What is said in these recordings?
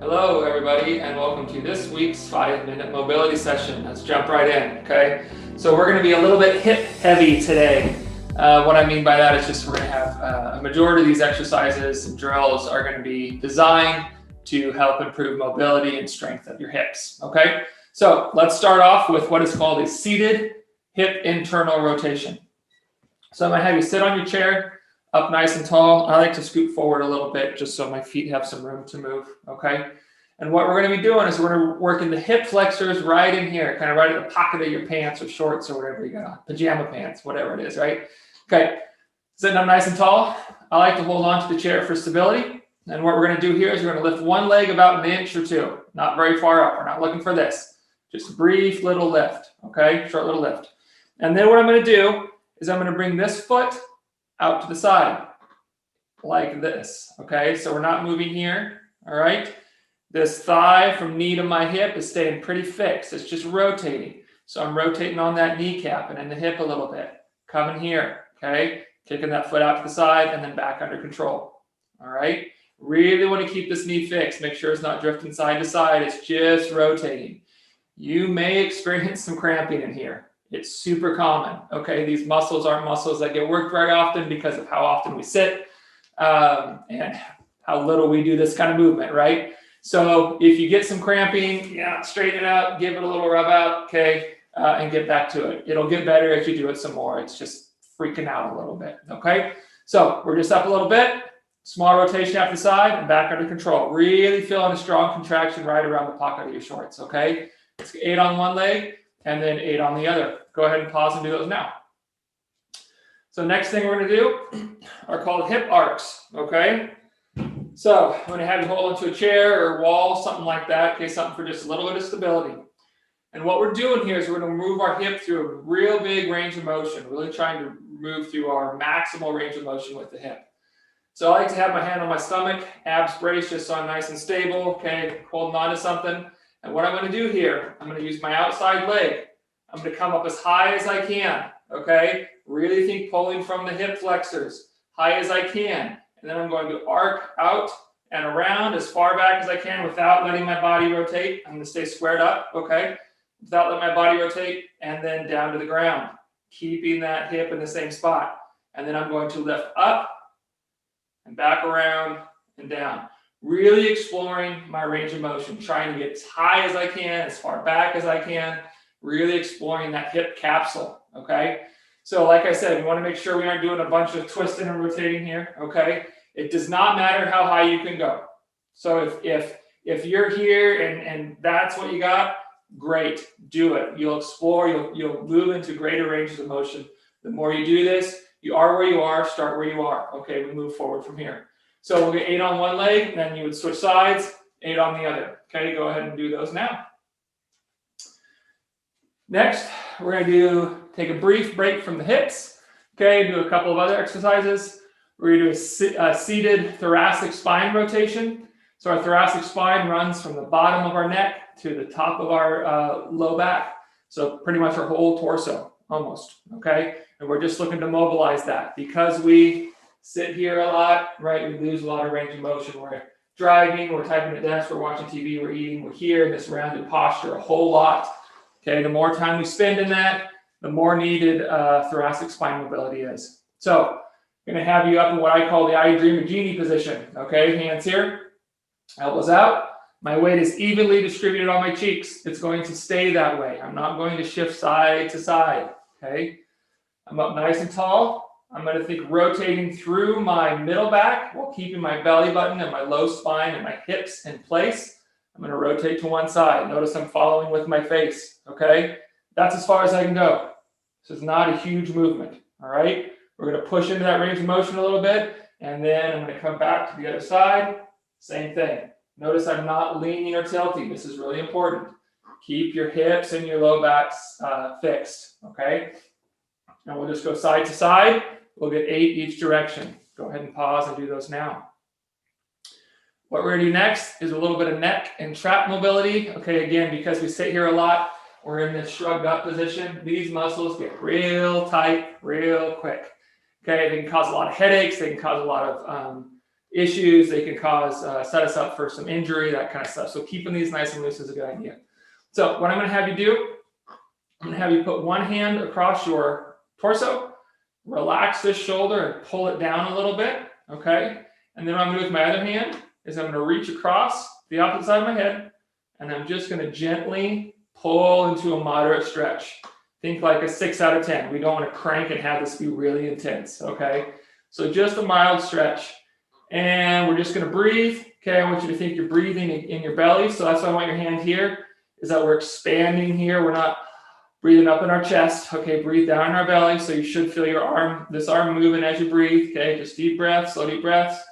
Hello, everybody, and welcome to this week's 5-minute mobility session. Let's jump right in, okay? So we're going to be a little bit hip heavy today. What I mean by that is just we're going to have a majority of these exercises and drills are going to be designed to help improve mobility and strength of your hips, okay? So let's start off with what is called a seated hip internal rotation. So I'm going to have you sit on your chair, up nice and tall. I like to scoot forward a little bit just so my feet have some room to move, okay? And what we're going to be doing is we're going to work in the hip flexors right in here, kind of right at the pocket of your pants or shorts or whatever you got on, pajama pants, whatever it is, right? Okay, sitting up nice and tall. I like to hold on to the chair for stability. And what we're going to do here is we're going to lift one leg about an inch or two, not very far up. We're not looking for this. Just a brief little lift, okay? Short little lift. And then what I'm going to do is I'm going to bring this foot out to the side like this, okay? So we're not moving here, all right? This thigh from knee to my hip is staying pretty fixed. It's just rotating. So I'm rotating on that kneecap and in the hip a little bit. Coming here, okay? Kicking that foot out to the side and then back under control, all right? Really want to keep this knee fixed. Make sure it's not drifting side to side. It's just rotating. You may experience some cramping in here. It's super common, okay? These muscles aren't muscles that get worked very often because of how often we sit and how little we do this kind of movement, right? So if you get some cramping, straighten it out, give it a little rub out, okay, and get back to it. It'll get better as you do it some more. It's just freaking out a little bit, okay? So we're just up a little bit, small rotation out the side and back under control. Really feeling a strong contraction right around the pocket of your shorts, okay? It's 8 on one leg and then 8 on the other. Go ahead and pause and do those now. So next thing we're going to do are called hip arcs, okay? So I'm going to have you hold onto a chair or wall, something like that, okay, something for just a little bit of stability. And what we're doing here is we're going to move our hip through a real big range of motion, really trying to move through our maximal range of motion with the hip. So I like to have my hand on my stomach, abs braced just so I'm nice and stable, okay, holding on to something. And what I'm going to do here, I'm going to use my outside leg. I'm going to come up as high as I can, okay? Really think pulling from the hip flexors, high as I can. And then I'm going to arc out and around as far back as I can without letting my body rotate. I'm going to stay squared up, okay? Without letting my body rotate, and then down to the ground, keeping that hip in the same spot. And then I'm going to lift up and back around and down. Really exploring my range of motion, trying to get as high as I can, as far back as I can, really exploring that hip capsule, okay? So like I said, we want to make sure we aren't doing a bunch of twisting and rotating here, okay? It does not matter how high you can go. So if you're here and that's what you got, great, do it. You'll explore, you'll move into greater ranges of motion. The more you do this, you are where you are, start where you are. Okay, we move forward from here. So we'll get 8 on one leg, then you would switch sides, 8 on the other. Okay, go ahead and do those now. Next, we're going to take a brief break from the hips. Okay, do a couple of other exercises. We're going to do a seated thoracic spine rotation. So our thoracic spine runs from the bottom of our neck to the top of our low back. So pretty much our whole torso, almost. Okay, and we're just looking to mobilize that because we sit here a lot, right? We lose a lot of range of motion. We're driving, we're typing at desk, we're watching TV, we're eating, we're here in this rounded posture a whole lot. Okay, the more time we spend in that, the more needed thoracic spine mobility is. So I'm going to have you up in what I call the I Dream of Genie position. Okay, hands here, elbows out. My weight is evenly distributed on my cheeks. It's going to stay that way. I'm not going to shift side to side. Okay, I'm up nice and tall. I'm going to think rotating through my middle back while keeping my belly button and my low spine and my hips in place. I'm going to rotate to one side. Notice I'm following with my face, okay? That's as far as I can go. This is not a huge movement, all right? We're going to push into that range of motion a little bit, and then I'm going to come back to the other side. Same thing. Notice I'm not leaning or tilting. This is really important. Keep your hips and your low backs fixed, okay? And we'll just go side to side. We'll get 8 each direction. Go ahead and pause and do those now. What we're going to do next is a little bit of neck and trap mobility. Okay, again, because we sit here a lot, we're in this shrugged up position. These muscles get real tight real quick. Okay, they can cause a lot of headaches. They can cause a lot of issues. They can cause, set us up for some injury, that kind of stuff. So keeping these nice and loose is a good idea. So what I'm going to have you do, I'm going to have you put one hand across your torso, relax this shoulder and pull it down a little bit, okay? And then what I'm going to do with my other hand is I'm going to reach across the opposite side of my head, and I'm just going to gently pull into a moderate stretch. Think like a 6 out of 10. We don't want to crank and have this be really intense, okay? So just a mild stretch. And we're just going to breathe. Okay, I want you to think you're breathing in your belly. So that's why I want your hand here, is that we're expanding here. We're not breathing up in our chest. Okay, breathe down in our belly. So you should feel your arm, this arm moving as you breathe. Okay, just deep breaths, slow deep breaths.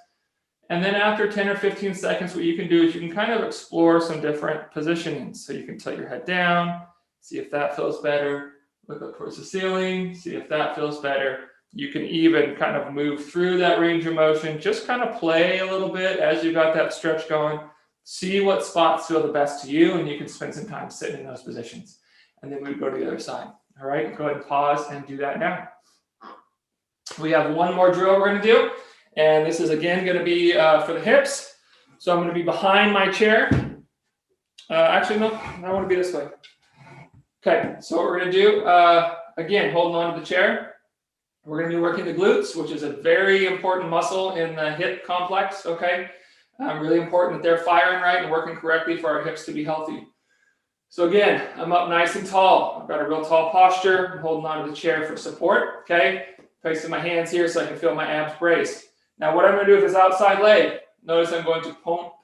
And then after 10 or 15 seconds, what you can do is you can kind of explore some different positionings. So you can tilt your head down, see if that feels better. Look up towards the ceiling, see if that feels better. You can even kind of move through that range of motion. Just kind of play a little bit as you got that stretch going. See what spots feel the best to you, and you can spend some time sitting in those positions. And then we go to the other side. All right, go ahead and pause and do that now. We have one more drill we're going to do. And this is, again, going to be for the hips. So I'm going to be behind my chair. Actually, no, I want to be this way. Okay, so what we're going to do, again, holding on to the chair. We're going to be working the glutes, which is a very important muscle in the hip complex, okay? Really important that they're firing right and working correctly for our hips to be healthy. So again, I'm up nice and tall. I've got a real tall posture. I'm holding on to the chair for support, okay? Placing my hands here so I can feel my abs braced. Now what I'm going to do with this outside leg, notice I'm going to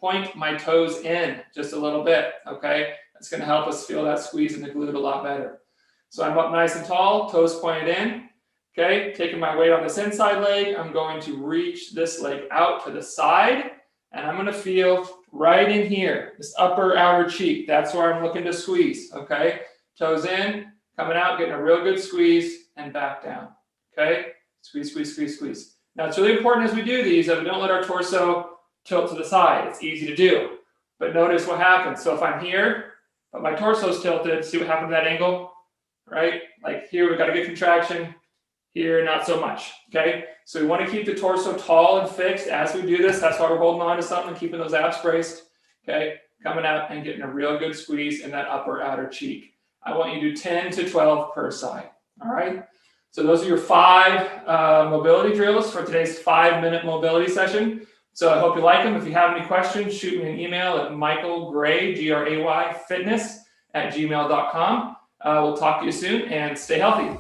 point my toes in just a little bit, okay? That's going to help us feel that squeeze in the glute a lot better. So I'm up nice and tall, toes pointed in, okay? Taking my weight on this inside leg, I'm going to reach this leg out to the side, and I'm going to feel right in here, this upper outer cheek. That's where I'm looking to squeeze, okay? Toes in, coming out, getting a real good squeeze, and back down, okay? Squeeze, squeeze, squeeze, squeeze. Now, it's really important as we do these that we don't let our torso tilt to the side. It's easy to do, but notice what happens. So if I'm here, but my torso's tilted, see what happened to that angle, right? Like here, we've got a good contraction. Here, not so much, okay? So we want to keep the torso tall and fixed as we do this. That's why we're holding on to something, keeping those abs braced, okay? Coming out and getting a real good squeeze in that upper outer cheek. I want you to do 10 to 12 per side, all right? So those are your 5 mobility drills for today's 5-minute mobility session. So I hope you like them. If you have any questions, shoot me an email at michaelgray, Gray, fitness@gmail.com. We'll talk to you soon, and stay healthy.